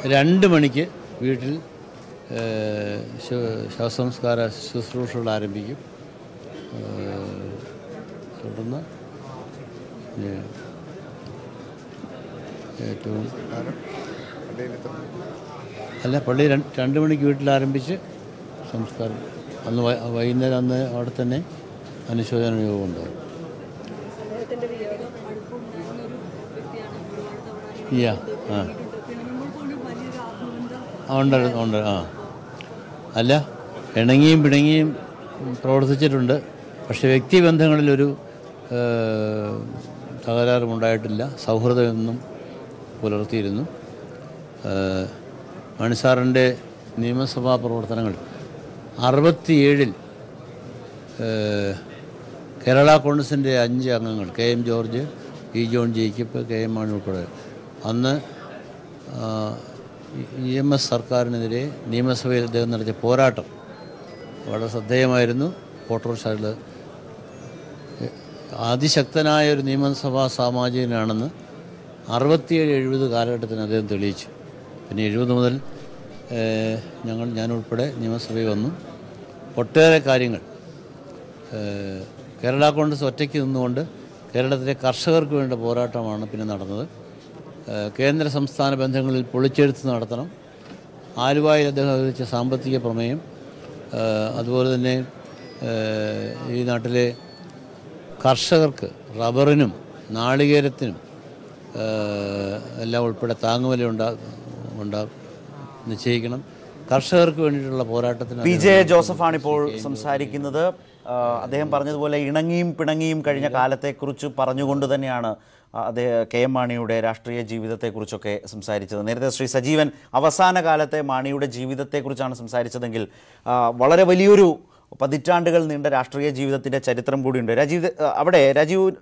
2 മണിക്ക് വീട്ടിൽ ശവസംസ്കാര ശുശ്രൂഷകൾ ആരംഭിക്കും. തുടർന്ന് ഏറ്റവും പള്ളി 2 മണിക്ക് വീട്ടിൽ ആരംഭിച്ച് സംസ്കാരം അന്ന് വൈകുന്നേരം അന്ന് അവിടെ തന്നെ അനുശോചന യോഗം ഉണ്ടാകും. ഉണ്ട്. അല്ല, ഇണങ്ങിയും പിണങ്ങിയും പ്രവർത്തിച്ചിട്ടുണ്ട്. പക്ഷേ വ്യക്തിബന്ധങ്ങളിലൊരു തകരാറുമുണ്ടായിട്ടില്ല. സൗഹൃദമെന്നും പുലർത്തിയിരുന്നു. മണിസാറിൻ്റെ നിയമസഭാ പ്രവർത്തനങ്ങൾ 67-ൽ കേരള കോൺഗ്രസിൻ്റെ 5 അംഗങ്ങൾ KM George, E. John Jacob, KM Mani ഉൾപ്പെടെ അന്ന് EMS സർക്കാരിനെതിരെ നിയമസഭയിൽ അദ്ദേഹം നടത്തിയ പോരാട്ടം വളരെ ശ്രദ്ധേയമായിരുന്നു. ഓട്ടോറിക്ഷയിൽ അതിശക്തനായൊരു നിയമസഭാ സാമാജികനാണെന്ന് 67-70 കാലഘട്ടത്തിന് അദ്ദേഹം തെളിയിച്ചു. പിന്നെ 70 മുതൽ ഞാനുൾപ്പെടെ നിയമസഭയിൽ വന്നു. ഒട്ടേറെ കാര്യങ്ങൾ കേരള കോൺഗ്രസ് ഒറ്റയ്ക്ക് നിന്നുകൊണ്ട് കേരളത്തിലെ കർഷകർക്ക് വേണ്ട പോരാട്ടമാണ് പിന്നെ നടന്നത്. കേന്ദ്ര സംസ്ഥാന ബന്ധങ്ങളിൽ പൊളിച്ചെഴുത്ത് നടത്തണം. ആലുവായിൽ അദ്ദേഹം അവതരിച്ച സാമ്പത്തിക പ്രമേയം, അതുപോലെ തന്നെ ഈ നാട്ടിലെ കർഷകർക്ക് റബ്ബറിനും നാളികേരത്തിനും എല്ലാം ഉൾപ്പെടെ താങ്ങുവില നിശ്ചയിക്കണം. കർഷകർക്ക് വേണ്ടിയിട്ടുള്ള പോരാട്ടത്തിന് PJ ജോസഫാണിപ്പോൾ സംസാരിക്കുന്നത്. അദ്ദേഹം പറഞ്ഞതുപോലെ ഇണങ്ങിയും പിണങ്ങിയും കഴിഞ്ഞ കാലത്തെക്കുറിച്ച് പറഞ്ഞുകൊണ്ട് തന്നെയാണ് അദ്ദേഹം KM മാണിയുടെ രാഷ്ട്രീയ ജീവിതത്തെക്കുറിച്ചൊക്കെ സംസാരിച്ചത്. നേരത്തെ ശ്രീ സജീവൻ അവസാന കാലത്തെ മാണിയുടെ ജീവിതത്തെക്കുറിച്ചാണ് സംസാരിച്ചതെങ്കിൽ വളരെ വലിയൊരു പതിറ്റാണ്ടുകൾ നീണ്ട രാഷ്ട്രീയ ജീവിതത്തിൻ്റെ ചരിത്രം കൂടിയുണ്ട്. രാജീവ്